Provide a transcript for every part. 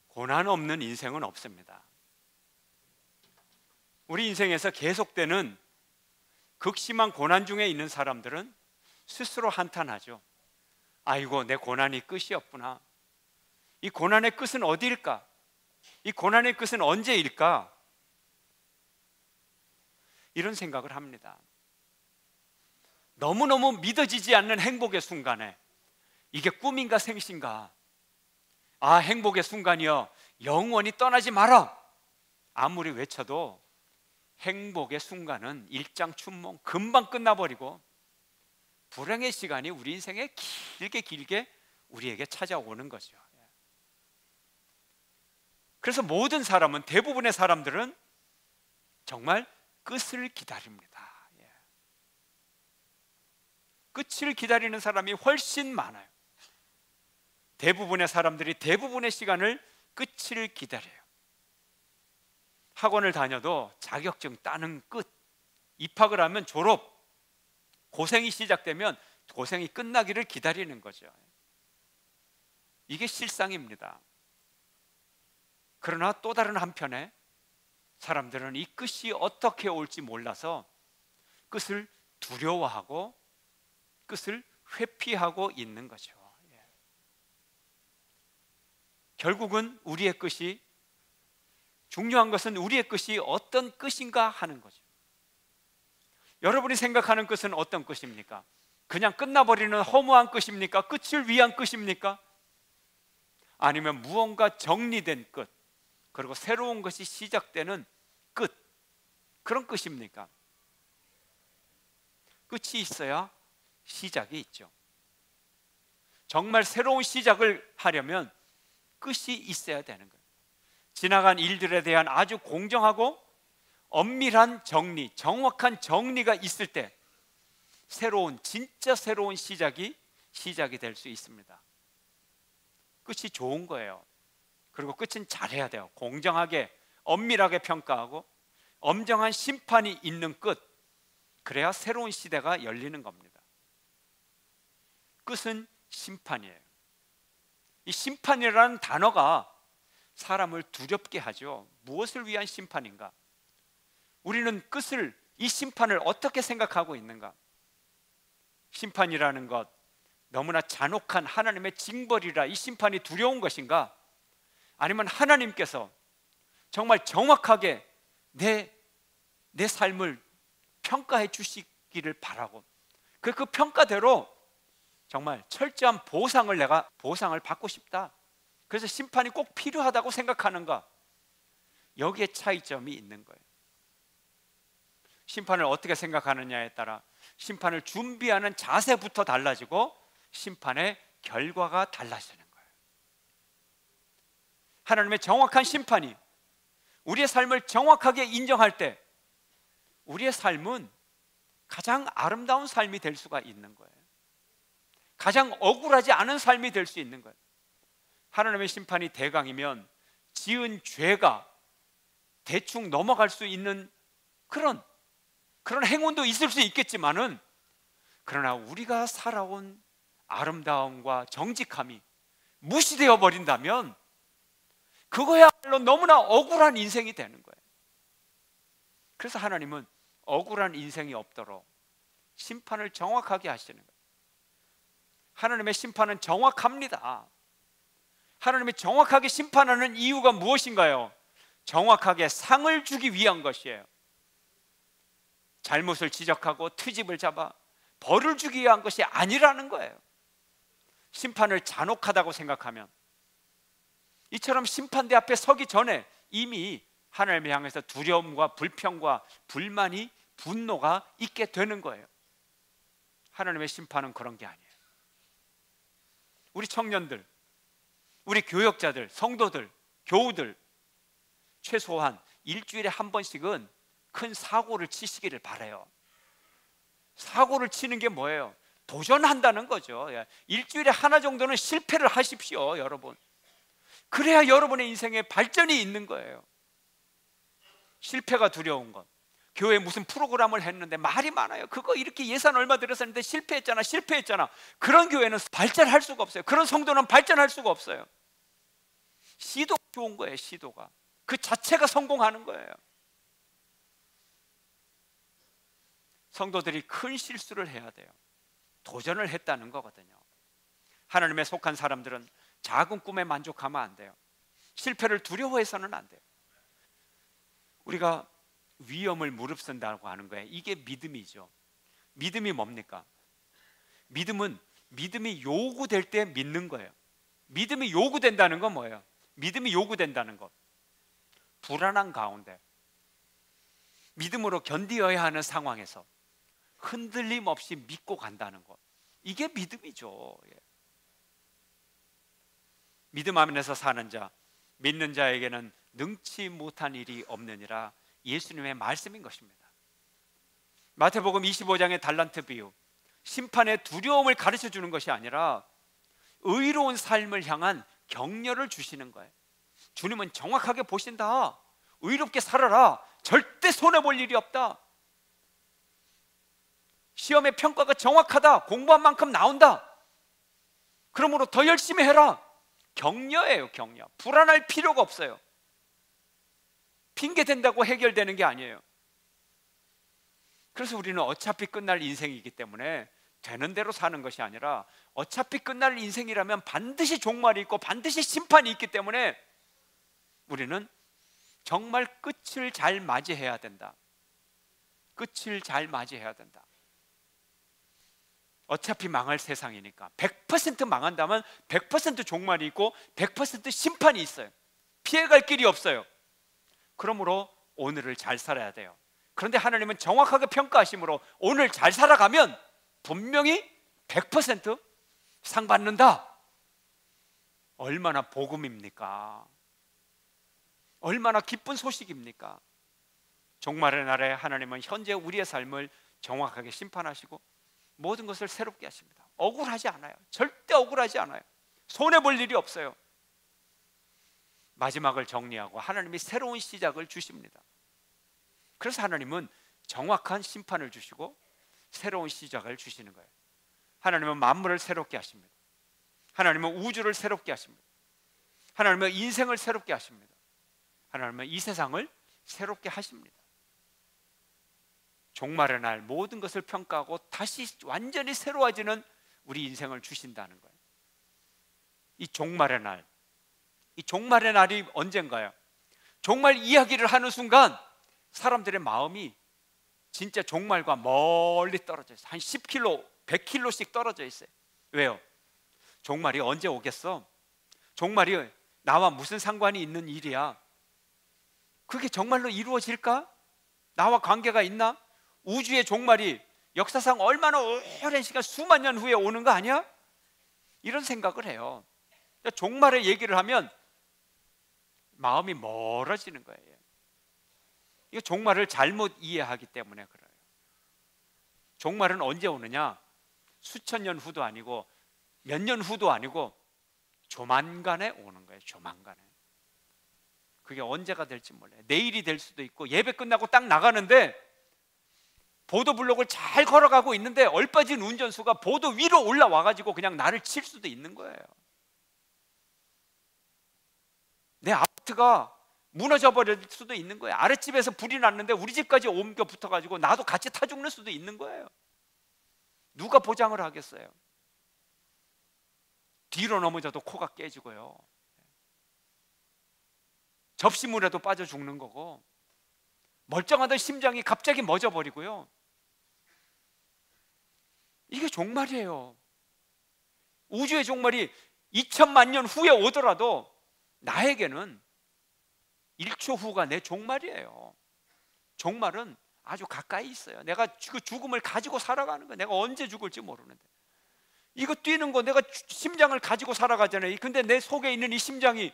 고난 없는 인생은 없습니다. 우리 인생에서 계속되는 극심한 고난 중에 있는 사람들은 스스로 한탄하죠. 아이고, 내 고난이 끝이 없구나. 이 고난의 끝은 어디일까? 이 고난의 끝은 언제일까? 이런 생각을 합니다. 너무너무 믿어지지 않는 행복의 순간에 이게 꿈인가 생신가? 아, 행복의 순간이여 영원히 떠나지 마라. 아무리 외쳐도 행복의 순간은 일장춘몽, 금방 끝나버리고 불행의 시간이 우리 인생에 길게 우리에게 찾아오는 거죠. 그래서 모든 사람은, 대부분의 사람들은 정말 끝을 기다립니다. 끝을 기다리는 사람이 훨씬 많아요. 대부분의 사람들이 대부분의 시간을 끝을 기다려요. 학원을 다녀도 자격증 따는 끝, 입학을 하면 졸업, 고생이 시작되면 고생이 끝나기를 기다리는 거죠. 이게 실상입니다. 그러나 또 다른 한편에 사람들은 이 끝이 어떻게 올지 몰라서 끝을 두려워하고 끝을 회피하고 있는 거죠. 결국은 우리의 끝이, 중요한 것은 우리의 끝이 어떤 끝인가 하는 거죠. 여러분이 생각하는 끝은 어떤 끝입니까? 그냥 끝나버리는 허무한 끝입니까? 끝을 위한 끝입니까? 아니면 무언가 정리된 끝, 그리고 새로운 것이 시작되는 끝, 그런 끝입니까? 끝이 있어야 시작이 있죠. 정말 새로운 시작을 하려면 끝이 있어야 되는 거예요. 지나간 일들에 대한 아주 공정하고 엄밀한 정리, 정확한 정리가 있을 때 새로운, 진짜 새로운 시작이 될 수 있습니다. 끝이 좋은 거예요. 그리고 끝은 잘해야 돼요. 공정하게, 엄밀하게 평가하고 엄정한 심판이 있는 끝, 그래야 새로운 시대가 열리는 겁니다. 끝은 심판이에요. 이 심판이라는 단어가 사람을 두렵게 하죠. 무엇을 위한 심판인가? 우리는 끝을, 이 심판을 어떻게 생각하고 있는가? 심판이라는 것, 너무나 잔혹한 하나님의 징벌이라 이 심판이 두려운 것인가? 아니면 하나님께서 정말 정확하게 내 삶을 평가해 주시기를 바라고, 그 평가대로 정말 철저한 내가 보상을 받고 싶다, 그래서 심판이 꼭 필요하다고 생각하는가? 여기에 차이점이 있는 거예요. 심판을 어떻게 생각하느냐에 따라 심판을 준비하는 자세부터 달라지고 심판의 결과가 달라지는 거예요. 하나님의 정확한 심판이 우리의 삶을 정확하게 인정할 때 우리의 삶은 가장 아름다운 삶이 될 수가 있는 거예요. 가장 억울하지 않은 삶이 될 수 있는 거예요. 하나님의 심판이 대강이면 지은 죄가 대충 넘어갈 수 있는 그런 행운도 있을 수 있겠지만은, 그러나 우리가 살아온 아름다움과 정직함이 무시되어 버린다면 그거야말로 너무나 억울한 인생이 되는 거예요. 그래서 하나님은 억울한 인생이 없도록 심판을 정확하게 하시는 거예요. 하나님의 심판은 정확합니다. 하나님이 정확하게 심판하는 이유가 무엇인가요? 정확하게 상을 주기 위한 것이에요. 잘못을 지적하고 트집을 잡아 벌을 주기 위한 것이 아니라는 거예요. 심판을 잔혹하다고 생각하면, 이처럼 심판대 앞에 서기 전에 이미 하나님을 향해서 두려움과 불평과 불만이, 분노가 있게 되는 거예요. 하나님의 심판은 그런 게 아니에요. 우리 청년들, 우리 교역자들, 성도들, 교우들, 최소한 일주일에 한 번씩은 큰 사고를 치시기를 바라요. 사고를 치는 게 뭐예요? 도전한다는 거죠. 일주일에 하나 정도는 실패를 하십시오, 여러분. 그래야 여러분의 인생에 발전이 있는 거예요. 실패가 두려운 것. 교회에 무슨 프로그램을 했는데 말이 많아요. 그거 이렇게 예산 얼마 들였었는데 실패했잖아. 그런 교회는 발전할 수가 없어요. 그런 성도는 발전할 수가 없어요. 시도가 좋은 거예요. 시도가 그 자체가 성공하는 거예요. 성도들이 큰 실수를 해야 돼요. 도전을 했다는 거거든요. 하나님에 속한 사람들은 작은 꿈에 만족하면 안 돼요. 실패를 두려워해서는 안 돼요. 우리가 위험을 무릅쓴다고 하는 거예요. 이게 믿음이죠. 믿음이 뭡니까? 믿음은 믿음이 요구될 때 믿는 거예요. 믿음이 요구된다는 건 뭐예요? 믿음이 요구된다는 것, 불안한 가운데 믿음으로 견디어야 하는 상황에서 흔들림 없이 믿고 간다는 것, 이게 믿음이죠. 믿음 안에서 사는 자, 믿는 자에게는 능치 못한 일이 없느니라, 예수님의 말씀인 것입니다. 마태복음 25장의 달란트 비유, 심판의 두려움을 가르쳐 주는 것이 아니라 의로운 삶을 향한 격려를 주시는 거예요. 주님은 정확하게 보신다. 의롭게 살아라. 절대 손해볼 일이 없다. 시험의 평가가 정확하다. 공부한 만큼 나온다. 그러므로 더 열심히 해라. 격려예요, 격려. 불안할 필요가 없어요. 핑계 댄다고 해결되는 게 아니에요. 그래서 우리는 어차피 끝날 인생이기 때문에 되는 대로 사는 것이 아니라, 어차피 끝날 인생이라면 반드시 종말이 있고 반드시 심판이 있기 때문에 우리는 정말 끝을 잘 맞이해야 된다. 끝을 잘 맞이해야 된다. 어차피 망할 세상이니까 100% 망한다면 100% 종말이 있고 100% 심판이 있어요. 피해갈 길이 없어요. 그러므로 오늘을 잘 살아야 돼요. 그런데 하나님은 정확하게 평가하심으로 오늘 잘 살아가면 분명히 100% 상 받는다. 얼마나 복음입니까? 얼마나 기쁜 소식입니까? 종말의 날에 하나님은 현재 우리의 삶을 정확하게 심판하시고 모든 것을 새롭게 하십니다. 억울하지 않아요. 절대 억울하지 않아요. 손해볼 일이 없어요. 마지막을 정리하고 하나님이 새로운 시작을 주십니다. 그래서 하나님은 정확한 심판을 주시고 새로운 시작을 주시는 거예요. 하나님은 만물을 새롭게 하십니다. 하나님은 우주를 새롭게 하십니다. 하나님은 인생을 새롭게 하십니다. 하나님은 이 세상을 새롭게 하십니다. 종말의 날 모든 것을 평가하고 다시 완전히 새로워지는 우리 인생을 주신다는 거예요. 이 종말의 날, 이 종말의 날이 언젠가요? 종말 이야기를 하는 순간 사람들의 마음이 진짜 종말과 멀리 떨어져 있어요. 한 10km, 100km씩 떨어져 있어요. 왜요? 종말이 언제 오겠어? 종말이 나와 무슨 상관이 있는 일이야? 그게 정말로 이루어질까? 나와 관계가 있나? 우주의 종말이 역사상 얼마나 오랜 시간, 수만 년 후에 오는 거 아니야? 이런 생각을 해요. 종말의 얘기를 하면 마음이 멀어지는 거예요. 이거 종말을 잘못 이해하기 때문에 그래요. 종말은 언제 오느냐? 수천 년 후도 아니고 몇 년 후도 아니고 조만간에 오는 거예요. 조만간에. 그게 언제가 될지 몰라요. 내일이 될 수도 있고, 예배 끝나고 딱 나가는데 보도블록을 잘 걸어가고 있는데 얼빠진 운전수가 보도 위로 올라와가지고 그냥 나를 칠 수도 있는 거예요. 내 아파트가 무너져 버릴 수도 있는 거예요. 아랫집에서 불이 났는데 우리 집까지 옮겨 붙어가지고 나도 같이 타 죽는 수도 있는 거예요. 누가 보장을 하겠어요? 뒤로 넘어져도 코가 깨지고요, 접시물에도 빠져 죽는 거고, 멀쩡하던 심장이 갑자기 멎어버리고요. 이게 종말이에요. 우주의 종말이 2000만 년 후에 오더라도 나에게는 1초 후가 내 종말이에요. 종말은 아주 가까이 있어요. 내가 그 죽음을 가지고 살아가는 거예요. 내가 언제 죽을지 모르는데. 이거 뛰는 거 내가 심장을 가지고 살아가잖아요. 근데 내 속에 있는 이 심장이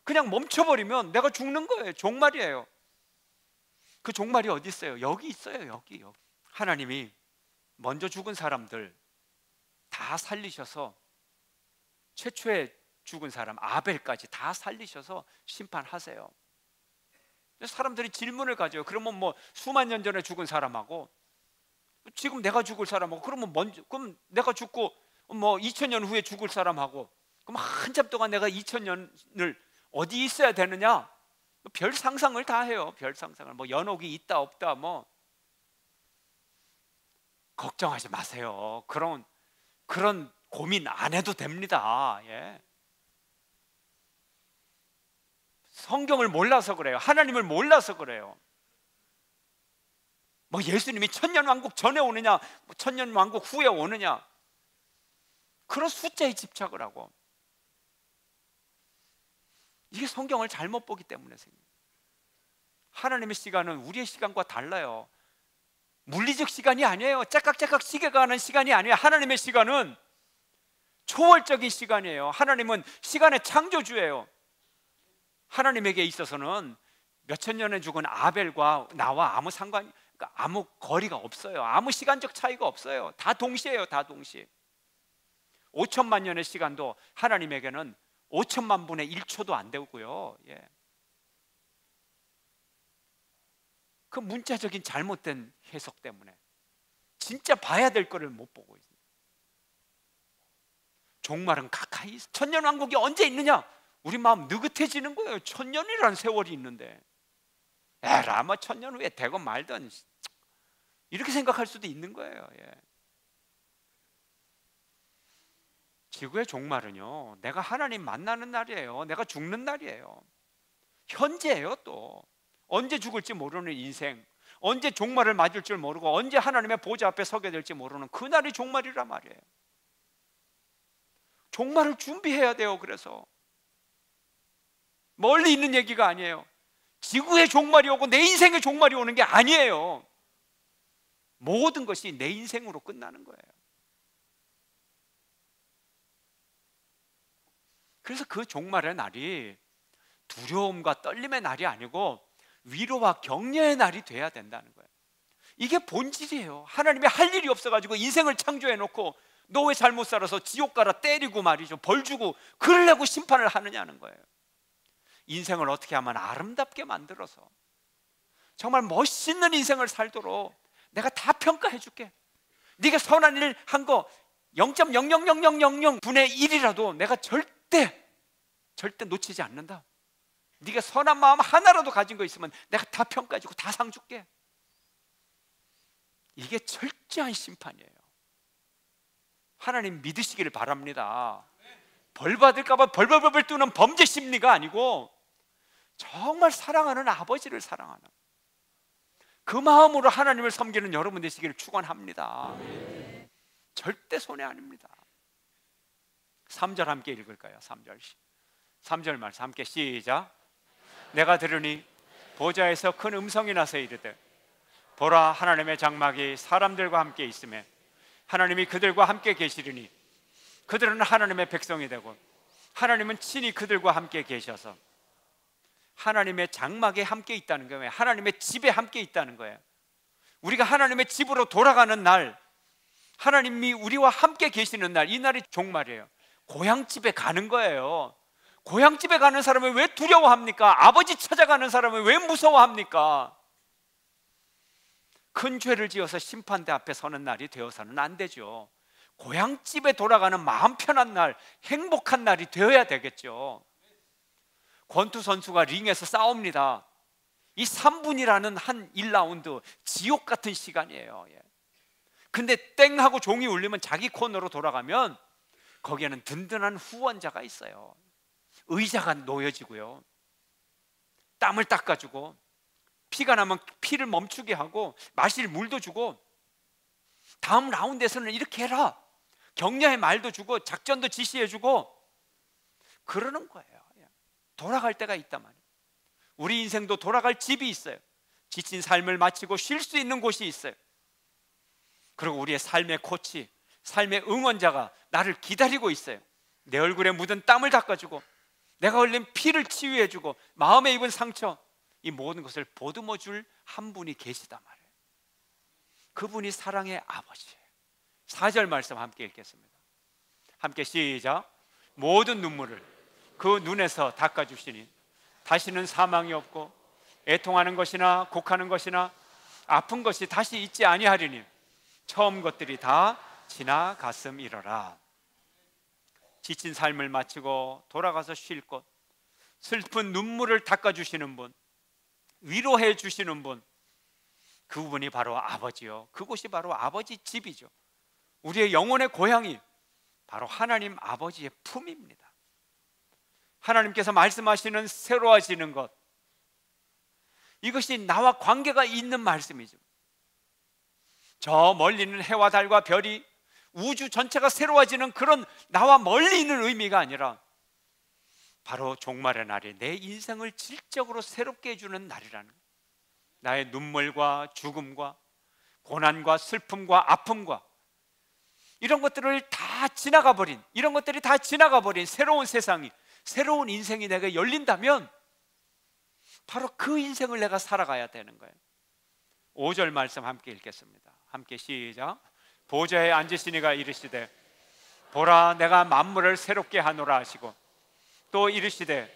그냥 멈춰버리면 내가 죽는 거예요. 종말이에요. 그 종말이 어디 있어요? 여기 있어요. 여기. 하나님이 먼저 죽은 사람들, 다 살리셔서, 최초에 죽은 사람 아벨까지 다 살리셔서 심판하세요. 사람들이 질문을 가져요. 그러면 뭐 수만 년 전에 죽은 사람하고 지금 내가 죽을 사람하고, 그럼 내가 죽고 뭐 2000년 후에 죽을 사람하고, 그럼 한참 동안 내가 2000년을 어디 있어야 되느냐? 별 상상을 다 해요. 별 상상을. 뭐 연옥이 있다 없다 뭐 걱정하지 마세요. 그런 고민 안 해도 됩니다. 예. 성경을 몰라서 그래요. 하나님을 몰라서 그래요. 뭐 예수님이 천년왕국 전에 오느냐, 뭐 천년왕국 후에 오느냐, 그런 숫자에 집착을 하고, 이게 성경을 잘못 보기 때문에 생겨요. 하나님의 시간은 우리의 시간과 달라요. 물리적 시간이 아니에요. 째깍째깍 시계가 하는 시간이 아니에요. 하나님의 시간은 초월적인 시간이에요. 하나님은 시간의 창조주예요. 하나님에게 있어서는 몇천 년에 죽은 아벨과 나와 그러니까 아무 거리가 없어요. 아무 시간적 차이가 없어요. 다 동시에요. 다 동시에. 5천만 년의 시간도 하나님에게는 5천만 분의 1초도 안 되고요. 예. 그 문자적인 잘못된 해석 때문에 진짜 봐야 될 거를 못 보고 있습니다. 종말은 가까이, 천년왕국이 언제 있느냐? 우리 마음 느긋해지는 거예요. 천년이라는 세월이 있는데, 에라 뭐 천년 후에 되건 말든, 이렇게 생각할 수도 있는 거예요. 예. 지구의 종말은요, 내가 하나님 만나는 날이에요. 내가 죽는 날이에요. 현재예요. 또 언제 죽을지 모르는 인생, 언제 종말을 맞을 줄 모르고 언제 하나님의 보좌 앞에 서게 될지 모르는 그날이 종말이란 말이에요. 종말을 준비해야 돼요. 그래서 멀리 있는 얘기가 아니에요. 지구의 종말이 오고 내 인생의 종말이 오는 게 아니에요. 모든 것이 내 인생으로 끝나는 거예요. 그래서 그 종말의 날이 두려움과 떨림의 날이 아니고 위로와 격려의 날이 돼야 된다는 거예요. 이게 본질이에요. 하나님이 할 일이 없어가지고 인생을 창조해 놓고 너 왜 잘못 살아서 지옥 가라 때리고 말이죠, 벌 주고 그러려고 심판을 하느냐는 거예요. 인생을 어떻게 하면 아름답게 만들어서 정말 멋있는 인생을 살도록 내가 다 평가해 줄게. 네가 선한 일 한 거 0.0000000분의 1이라도 내가 절대 놓치지 않는다. 네가 선한 마음 하나라도 가진 거 있으면 내가 다 평가해 주고 다 상 줄게. 이게 철저한 심판이에요. 하나님 믿으시기를 바랍니다. 벌 받을까 봐 벌벌벌 뜨는 범죄 심리가 아니고 정말 사랑하는 아버지를 사랑하는 그 마음으로 하나님을 섬기는 여러분 되시기를 축원합니다. 절대 손해 아닙니다. 3절 함께 읽을까요? 3절 말씀 함께 시작. 내가 들으니 보좌에서 큰 음성이 나서 이르되 보라, 하나님의 장막이 사람들과 함께 있으며 하나님이 그들과 함께 계시리니 그들은 하나님의 백성이 되고 하나님은 친히 그들과 함께 계셔서, 하나님의 장막에 함께 있다는 거예요. 하나님의 집에 함께 있다는 거예요. 우리가 하나님의 집으로 돌아가는 날, 하나님이 우리와 함께 계시는 날, 이 날이 종말이에요. 고향집에 가는 거예요. 고향집에 가는 사람은 왜 두려워합니까? 아버지 찾아가는 사람은 왜 무서워합니까? 큰 죄를 지어서 심판대 앞에 서는 날이 되어서는 안 되죠. 고향집에 돌아가는 마음 편한 날, 행복한 날이 되어야 되겠죠. 권투 선수가 링에서 싸웁니다. 이 3분이라는 한 1라운드 지옥 같은 시간이에요. 근데 땡 하고 종이 울리면 자기 코너로 돌아가면 거기에는 든든한 후원자가 있어요. 의자가 놓여지고요, 땀을 닦아주고, 피가 나면 피를 멈추게 하고 마실 물도 주고, 다음 라운드에서는 이렇게 해라, 격려의 말도 주고 작전도 지시해주고 그러는 거예요. 돌아갈 때가 있단 말이에요. 우리 인생도 돌아갈 집이 있어요. 지친 삶을 마치고 쉴 수 있는 곳이 있어요. 그리고 우리의 삶의 코치, 삶의 응원자가 나를 기다리고 있어요. 내 얼굴에 묻은 땀을 닦아주고 내가 흘린 피를 치유해주고 마음에 입은 상처, 이 모든 것을 보듬어 줄 한 분이 계시단 말이에요. 그분이 사랑의 아버지예요. 4절 말씀 함께 읽겠습니다. 함께 시작. 모든 눈물을 그 눈에서 닦아주시니 다시는 사망이 없고 애통하는 것이나 곡하는 것이나 아픈 것이 다시 있지 아니하리니 처음 것들이 다 지나갔음이러라. 지친 삶을 마치고 돌아가서 쉴 곳, 슬픈 눈물을 닦아주시는 분, 위로해 주시는 분, 그분이 바로 아버지요. 그곳이 바로 아버지 집이죠. 우리의 영혼의 고향이 바로 하나님 아버지의 품입니다. 하나님께서 말씀하시는 새로워지는 것, 이것이 나와 관계가 있는 말씀이죠. 저 멀리 있는 해와 달과 별이 우주 전체가 새로워지는 그런 나와 멀리 있는 의미가 아니라 바로 종말의 날이 내 인생을 질적으로 새롭게 해주는 날이라는 거예요. 나의 눈물과 죽음과 고난과 슬픔과 아픔과 이런 것들을 다 지나가 버린, 이런 것들이 다 지나가 버린 새로운 세상이, 새로운 인생이 내게 열린다면 바로 그 인생을 내가 살아가야 되는 거예요. 5절 말씀 함께 읽겠습니다. 함께 시작. 보좌에 앉으시니가 이르시되 보라 내가 만물을 새롭게 하노라 하시고 또 이르시되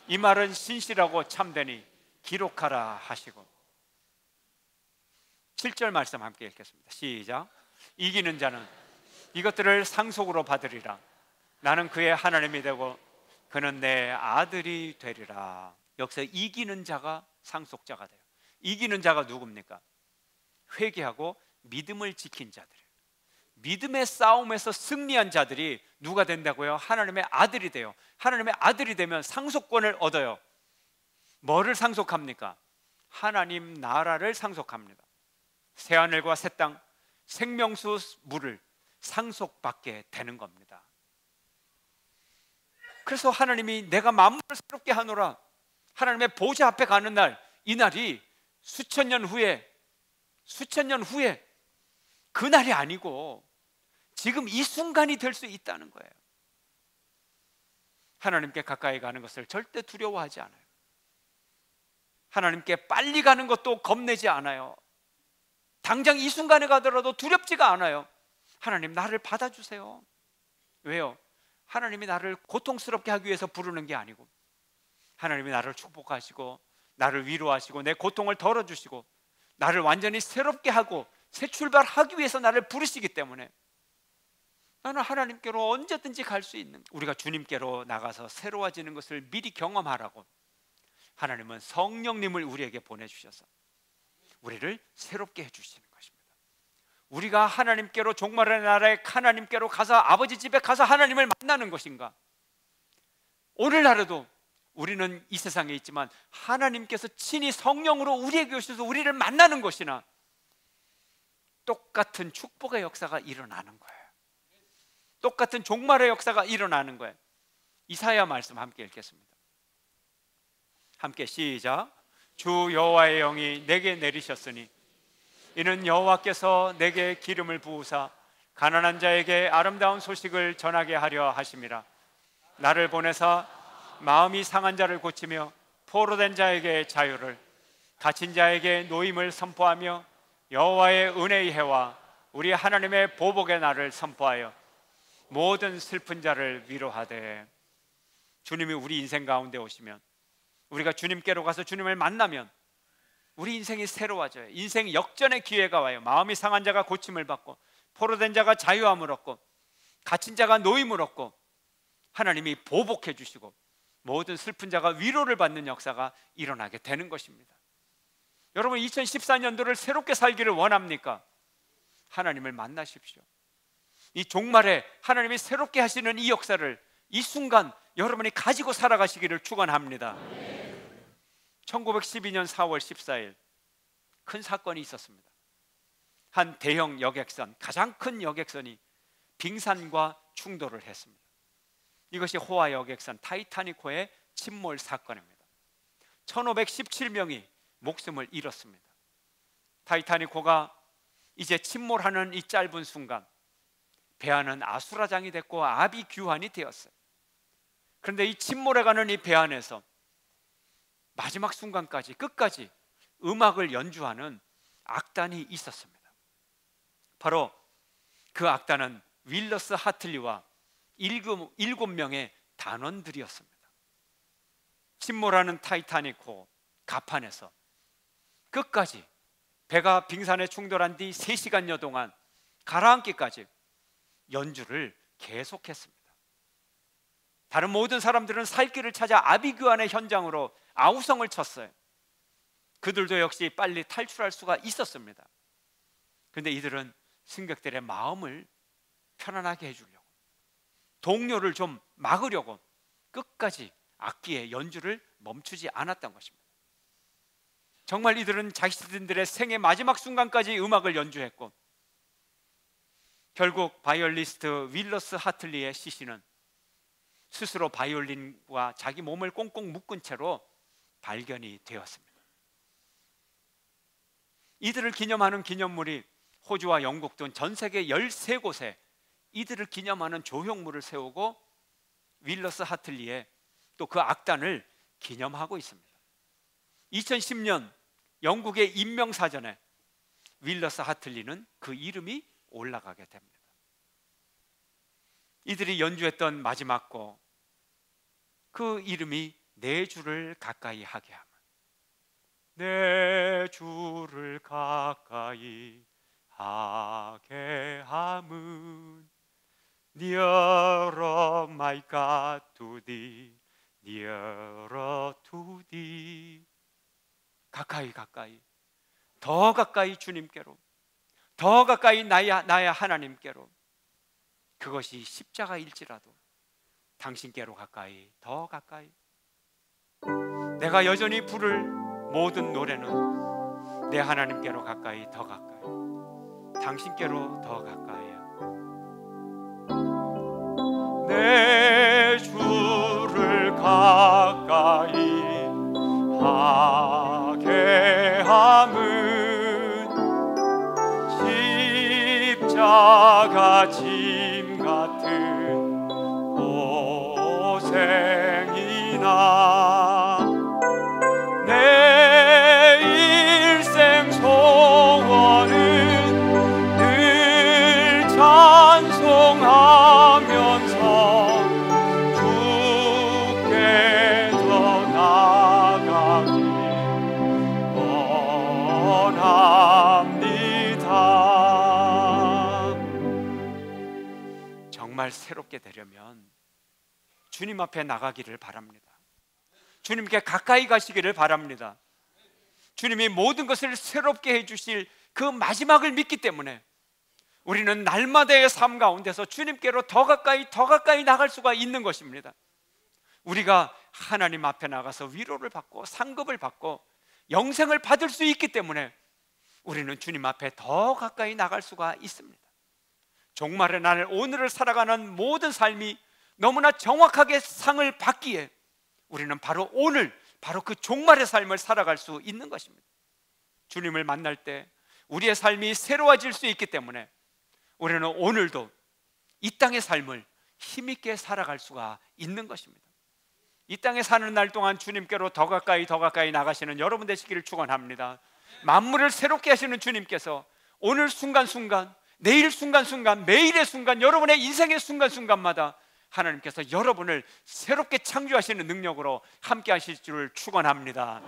이 말은 신실하고 참되니 기록하라 하시고. 7절 말씀 함께 읽겠습니다. 시작. 이기는 자는 이것들을 상속으로 받으리라. 나는 그의 하나님이 되고 그는 내 아들이 되리라. 여기서 이기는 자가 상속자가 돼요. 이기는 자가 누굽니까? 회개하고 믿음을 지킨 자들이에요. 믿음의 싸움에서 승리한 자들이 누가 된다고요? 하나님의 아들이 돼요. 하나님의 아들이 되면 상속권을 얻어요. 뭐를 상속합니까? 하나님 나라를 상속합니다. 새하늘과 새 땅, 생명수 물을 상속받게 되는 겁니다. 그래서 하나님이 내가 만물을 새롭게 하노라, 하나님의 보좌 앞에 가는 날, 이 날이 수천 년 후에 그 날이 아니고 지금 이 순간이 될 수 있다는 거예요. 하나님께 가까이 가는 것을 절대 두려워하지 않아요. 하나님께 빨리 가는 것도 겁내지 않아요. 당장 이 순간에 가더라도 두렵지가 않아요. 하나님 나를 받아주세요. 왜요? 하나님이 나를 고통스럽게 하기 위해서 부르는 게 아니고 하나님이 나를 축복하시고 나를 위로하시고 내 고통을 덜어주시고 나를 완전히 새롭게 하고 새 출발하기 위해서 나를 부르시기 때문에 나는 하나님께로 언제든지 갈 수 있는, 우리가 주님께로 나가서 새로워지는 것을 미리 경험하라고 하나님은 성령님을 우리에게 보내주셔서 우리를 새롭게 해주시는 것입니다. 우리가 하나님께로, 종말의 나라의 하나님께로 가서 아버지 집에 가서 하나님을 만나는 것인가? 오늘날에도 우리는 이 세상에 있지만 하나님께서 친히 성령으로 우리에게 오셔서 우리를 만나는 것이나 똑같은 축복의 역사가 일어나는 거예요. 똑같은 종말의 역사가 일어나는 거예요. 이사야 말씀 함께 읽겠습니다. 함께 시작. 주 여호와의 영이 내게 내리셨으니 이는 여호와께서 내게 기름을 부으사 가난한 자에게 아름다운 소식을 전하게 하려 하심이라. 나를 보내사 마음이 상한 자를 고치며 포로된 자에게 자유를, 갇힌 자에게 노임을 선포하며 여호와의 은혜의 해와 우리 하나님의 보복의 날을 선포하여 모든 슬픈 자를 위로하되. 주님이 우리 인생 가운데 오시면, 우리가 주님께로 가서 주님을 만나면 우리 인생이 새로워져요. 인생 역전의 기회가 와요. 마음이 상한 자가 고침을 받고 포로된 자가 자유함을 얻고 갇힌 자가 노임을 얻고 하나님이 보복해 주시고 모든 슬픈 자가 위로를 받는 역사가 일어나게 되는 것입니다. 여러분 2014년도를 새롭게 살기를 원합니까? 하나님을 만나십시오. 이 종말에 하나님이 새롭게 하시는 이 역사를 이 순간 여러분이 가지고 살아가시기를 축원합니다. 1912년 4월 14일 큰 사건이 있었습니다. 한 대형 여객선, 가장 큰 여객선이 빙산과 충돌을 했습니다. 이것이 호화 여객선 타이타닉호의 침몰 사건입니다. 1517명이 목숨을 잃었습니다. 타이타닉호가 이제 침몰하는 이 짧은 순간 배 안은 아수라장이 됐고 아비규환이 되었어요. 그런데 이 침몰해가는 이 배 안에서 마지막 순간까지 끝까지 음악을 연주하는 악단이 있었습니다. 바로 그 악단은 윌러스 하틀리와 일곱 명의 단원들이었습니다. 침몰하는 타이타닉호 갑판에서 끝까지 배가 빙산에 충돌한 뒤 3시간여 동안 가라앉기까지 연주를 계속했습니다. 다른 모든 사람들은 살 길을 찾아 아비규환의 현장으로 아우성을 쳤어요. 그들도 역시 빨리 탈출할 수가 있었습니다. 그런데 이들은 승객들의 마음을 편안하게 해주려고, 동료를 좀 막으려고 끝까지 악기의 연주를 멈추지 않았던 것입니다. 정말 이들은 자신들의 생의 마지막 순간까지 음악을 연주했고, 결국 바이올리스트 윌러스 하틀리의 시신은 스스로 바이올린과 자기 몸을 꽁꽁 묶은 채로 발견이 되었습니다. 이들을 기념하는 기념물이 호주와 영국 등 전 세계 13곳에 이들을 기념하는 조형물을 세우고 윌러스 하틀리의 또 그 악단을 기념하고 있습니다. 2010년 영국의 인명사전에 윌러스 하틀리는 그 이름이 올라가게 됩니다. 이들이 연주했던 마지막 곡, 그 이름이 내 주를 가까이 하게 함. 내 주를 가까이 하게 함은 Nearer my God to thee, nearer to thee. 가까이 가까이, 더 가까이 주님께로, 더 가까이 나의 하나님께로. 그것이 십자가일지라도 당신께로 가까이, 더 가까이. 내가 여전히 부를 모든 노래는 내 하나님께로 가까이, 더 가까이, 당신께로 더 가까이야. 내 주를 가까이 하게 함은 십자가 짐 같은 고생이나 내 일생 소원은 늘 찬송하면서 주께 더 나아가기 원합니다. 정말 새롭게 되려면 주님 앞에 나가기를 바랍니다. 주님께 가까이 가시기를 바랍니다. 주님이 모든 것을 새롭게 해주실 그 마지막을 믿기 때문에 우리는 날마다의 삶 가운데서 주님께로 더 가까이 나갈 수가 있는 것입니다. 우리가 하나님 앞에 나가서 위로를 받고 상급을 받고 영생을 받을 수 있기 때문에 우리는 주님 앞에 더 가까이 나갈 수가 있습니다. 종말의 날, 오늘을 살아가는 모든 삶이 너무나 정확하게 상을 받기에 우리는 바로 오늘, 바로 그 종말의 삶을 살아갈 수 있는 것입니다. 주님을 만날 때 우리의 삶이 새로워질 수 있기 때문에 우리는 오늘도 이 땅의 삶을 힘있게 살아갈 수가 있는 것입니다. 이 땅에 사는 날 동안 주님께로 더 가까이 나가시는 여러분 되시기를 축원합니다. 만물을 새롭게 하시는 주님께서 오늘 순간순간, 내일 순간순간, 매일의 순간, 여러분의 인생의 순간순간마다 하나님께서 여러분을 새롭게 창조하시는 능력으로 함께 하실 줄을 축원합니다.